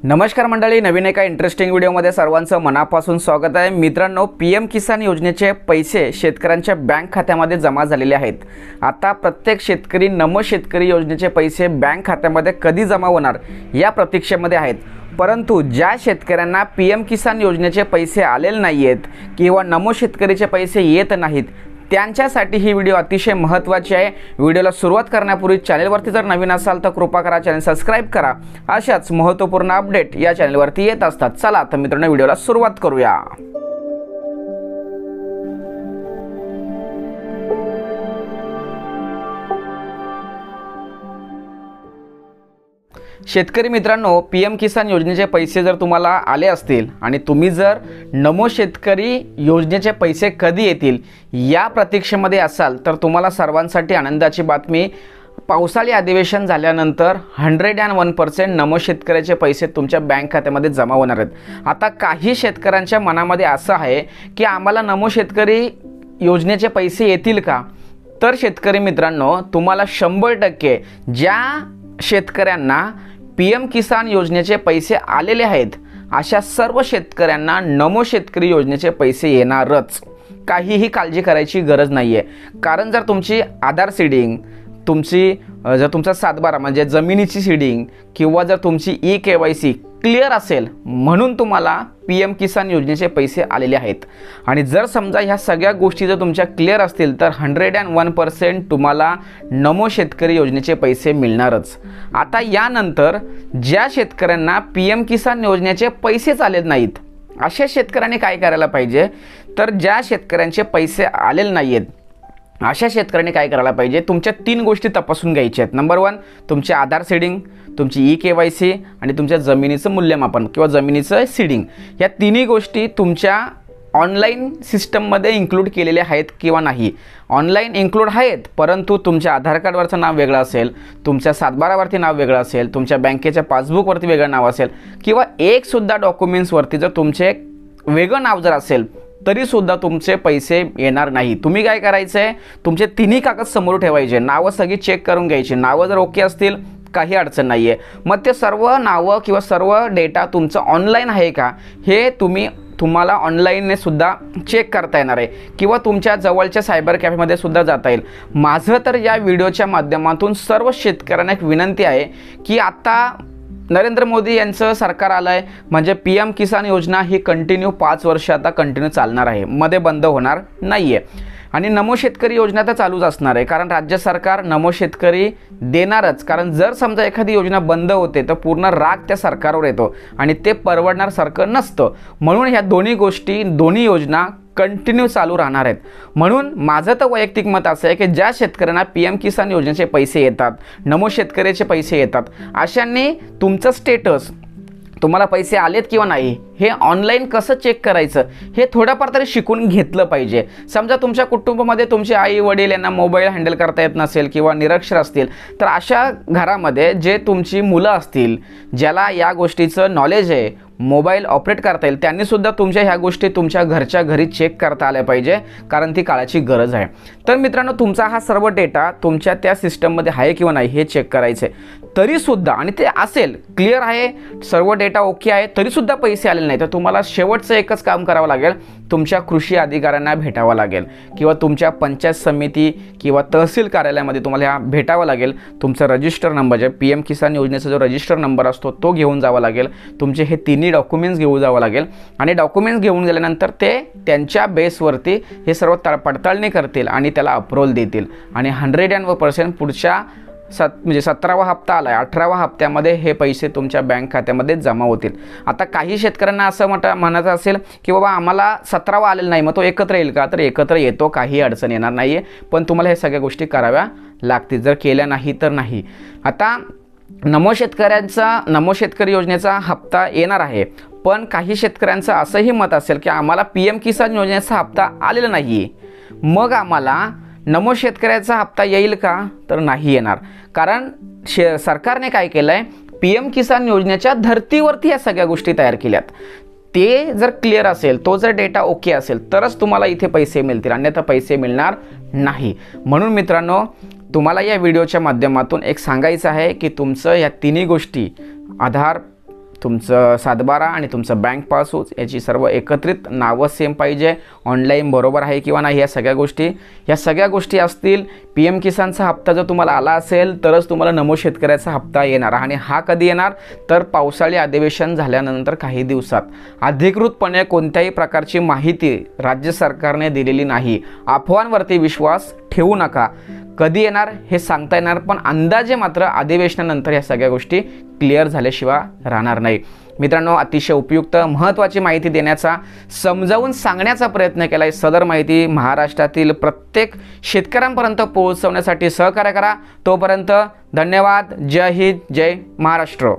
नमस्कार मंडळी, नवीन एका इंटरेस्टिंग व्हिडिओमध्ये सर्वांचं मनापासून स्वागत आहे। मित्रांनो, पीएम किसान योजनेचे पैसे शेतकऱ्यांच्या बँक खात्यामध्ये जमा झालेले आहेत। आता प्रत्येक शेतकरी नमो शेतकरी योजनेचे पैसे बँक खात्यामध्ये कधी जमा होणार या प्रतीक्षेमध्ये आहेत। परंतु ज्या शेतकऱ्यांना पीएम किसान योजनेचे पैसे आलेले नाहीत किंवा नमो शेतकरीचे पैसे येत नाहीत, त्यांच्यासाठी ही व्हिडिओ अतिशय महत्त्वाची आहे। व्हिडिओला सुरुवात करण्यापूर्वी चॅनलवरती जर नवीन असाल तर कृपा करा चॅनल सबस्क्राइब करा। अशाच महत्त्वपूर्ण अपडेट या चॅनलवरती येत असतात। चला तर मित्रांनो, व्हिडिओला सुरुवात करूया। शेतकरी मित्रांनो, पीएम किसान योजनेचे पैसे जर तुम्हाला आले असतील आणि तुम्ही जर नमो शेतकरी योजनेचे पैसे कधी येतील या प्रतीक्षेमध्ये असाल तर तुम्हाला सर्वांसाठी आनंदाची बातमी, पावसाळी अधिवेशन झाल्यानंतर 101% नमो शेतकऱ्याचे पैसे तुमच्या बँक खात्यामध्ये जमा होणार आहेत। आता काही शेतकऱ्यांच्या मनामध्ये असं आहे की आम्हाला नमो शेतकरी योजनेचे पैसे येतील का? तर शेतकरी मित्रांनो, तुम्हाला 100% ज्या शेतकऱ्यांना पीएम किसान योजनेचे पैसे आलेले आहेत अशा सर्व शेतकऱ्यांना नमो शेतकरी योजनेचे पैसे येणारच। काहीही काळजी करायची गरज नाही आहे। कारण जर तुमची आधार सीडिंग, जर तुमचा 7/12 म्हणजे जमिनीची सीडिंग किंवा जर तुमची ई-KYC क्लिअर असेल म्हणून तुम्हाला पीएम किसान योजनेचे पैसे आलेले आहेत। आणि जर समजा ह्या सगळ्या गोष्टी जर तुमच्या क्लिअर असतील तर 101% तुम्हाला नमो शेतकरी योजनेचे पैसे मिळणारच। आता यानंतर ज्या शेतकऱ्यांना पीएम किसान योजनेचे पैसेच आले नाहीत अशा शेतकऱ्यांनी काय करायला पाहिजे? तर ज्या शेतकऱ्यांचे पैसे आलेले नाहीत अशा शेतकऱ्यांनी काय करायला पाहिजे? तुमच्या 3 गोष्टी तपासून घ्यायच्या आहेत। नंबर 1, तुमचे आधार सीडिंग, तुमची ई-KYC आणि तुमच्या जमिनीचं मूल्यमापन किंवा जमिनीचं सीडिंग। या तिन्ही गोष्टी तुमच्या ऑनलाईन सिस्टममध्ये इन्क्लूड केलेल्या आहेत किंवा नाही। ऑनलाईन इन्क्लूड आहेत, परंतु तुमच्या आधार कार्डवरचं नाव वेगळं असेल, तुमच्या 7/12वरती नाव वेगळं असेल, तुमच्या बँकेच्या पासबुकवरती वेगळं नाव असेल किंवा एकसुद्धा डॉक्युमेंट्सवरती जर तुमचे वेगळं नाव जर असेल तरीसुद्धा तुमचे पैसे येणार नाही। तुम्ही काय करायचं आहे? तुमचे तिन्ही कागद समोर ठेवायचे, नावं सगळी चेक करून घ्यायची। नावं जर ओके असतील काही अडचण नाही आहे। मग ते सर्व नावं किंवा सर्व डेटा तुमचं ऑनलाईन आहे का हे तुम्हाला ऑनलाईनने सुद्धा चेक करता येणार आहे किंवा तुमच्या जवळच्या सायबर कॅफेमध्ये सुद्धा जाता येईल। माझं तर या व्हिडिओच्या माध्यमातून सर्व शेतकऱ्यांना एक विनंती आहे की आता नरेंद्र मोदी यांचं सरकार आलं आहे म्हणजे पीएम किसान योजना ही कंटिन्यू 5 वर्ष आता कंटिन्यू चालणार आहे, मध्ये बंद होणार नाही आहे। आणि नमो शेतकरी योजना तर चालूच असणार आहे, कारण राज्य सरकार नमो शेतकरी देणारच। कारण जर समजा एखादी योजना बंद होते तर पूर्ण राग त्या सरकारवर येतो आणि ते परवडण्यासारखं नसतं। म्हणून ह्या दोन्ही योजना कंटिन्यू चालू राहणार आहेत। म्हणून माझं तर वैयक्तिक मत असं आहे की ज्या शेतकऱ्यांना पीएम किसान योजनेचे पैसे येतात, नमो शेतकऱ्याचे पैसे येतात, अशांनी तुमचं स्टेटस, तुम्हाला पैसे आलेत किंवा नाही हे ऑनलाईन कसं चेक करायचं हे थोडंफार तरी शिकून घेतलं पाहिजे। समजा तुमच्या कुटुंबामध्ये तुमचे आई वडील यांना मोबाईल हँडल करता येत नसेल किंवा निरक्षर असतील तर अशा घरामध्ये जे तुमची मुलं असतील ज्याला या गोष्टीचं नॉलेज आहे, मोबाईल ऑपरेट करता येईल, त्यांनीसुद्धा तुमच्या ह्या गोष्टी तुमच्या घरच्या घरी चेक करता आल्या पाहिजे, कारण ती काळाची गरज आहे। तर मित्रांनो, तुमचा हा सर्व डेटा तुमच्या त्या सिस्टममध्ये आहे किंवा नाही हे चेक करायचं आहे। तरीसुद्धा आणि ते असेल क्लिअर आहे, सर्व डेटा ओके आहे, तरीसुद्धा पैसे आलेले नाही तर तुम्हाला शेवटचं एकच काम करावं लागेल, तुमच्या कृषी अधिकाऱ्यांना भेटावं लागेल किंवा तुमच्या पंचायत समिती किंवा तहसील कार्यालयामध्ये तुम्हाला भेटावं लागेल। तुमचा रजिस्टर नंबर जे पीएम किसान योजनेचा जो रजिस्टर नंबर असतो तो घेऊन जावा लागेल। तुमचे हे तिन्ही डॉक्युमेंट्स घेऊन जावं लागेल आणि डॉक्युमेंट्स घेऊन गेल्यानंतर ते त्यांच्या बेसवरती हे सर्व पडताळणी करतील आणि त्याला अप्रूव्हल देतील आणि 101% पुढच्या 17वा हप्ता आला आहे, 18व्या हप्त्यामध्ये हे पैसे तुमच्या बँक खात्यामध्ये जमा होतील। आता काही शेतकऱ्यांना असं म्हणायचं असेल की बाबा आम्हाला 17वा आलेला नाही, मग तो एकत्र येईल का? तर एकत्र येतो, काही अडचण येणार नाही आहे, पण तुम्हाला हे सगळ्या गोष्टी कराव्या लागतील। जर केल्या नाही तर नाही। आता नमो शेतकरी योजनेचा हप्ता येणार आहे, पण काही शेतकऱ्यांचं असंही मत असेल की आम्हाला पीएम किसान योजनेचा हप्ता आलेला नाही, मग आम्हाला नमो शेतकऱ्याचा हप्ता येईल का? तर नाही येणार। कारण सरकारने काय केलं आहे, पीएम किसान योजनेच्या धर्तीवरती या सगळ्या गोष्टी तयार केल्यात। ते जर क्लिअर असेल, तो जर डेटा ओके असेल तरच तुम्हाला इथे पैसे मिळतील, अन्यथा पैसे मिळणार नाही। म्हणून मित्रांनो, तुम्हाला या व्हिडिओच्या माध्यमातून एक सांगायचं आहे की तुमचं या तिन्ही गोष्टी आधार, तुमचं सातबारा आणि तुमचं बँक पासबुक याची सर्व एकत्रित नावं सेम पाहिजे, ऑनलाईन बरोबर आहे किंवा नाही, या सगळ्या गोष्टी असतील. PM किसानचा हप्ता जर तुम्हाला आला असेल तरच तुम्हाला नमो शेतकऱ्याचा हप्ता येणार. आणि हा कधी येणार तर पावसाळी अधिवेशन झाल्यानंतर काही दिवसात. अधिकृतपणे कोणत्याही प्रकारची माहिती राज्य सरकारने दिलेली नाही. अफवांवरती विश्वास ठेवू नका. कधी येणार हे सांगता येणार, पण अंदाजे मात्र अधिवेशनानंतर या सगळ्या गोष्टी क्लिअर झाल्याशिवाय राहणार नाही. मित्रांनो, अतिशय उपयुक्त महत्त्वाची माहिती देण्याचा, समजावून सांगण्याचा प्रयत्न केला आहे. सदर माहिती महाराष्ट्रातील प्रत्येक शेतकऱ्यांपर्यंत पोहोचवण्यासाठी सहकार्य करा. तोपर्यंत धन्यवाद. जय हिंद, जय महाराष्ट्र.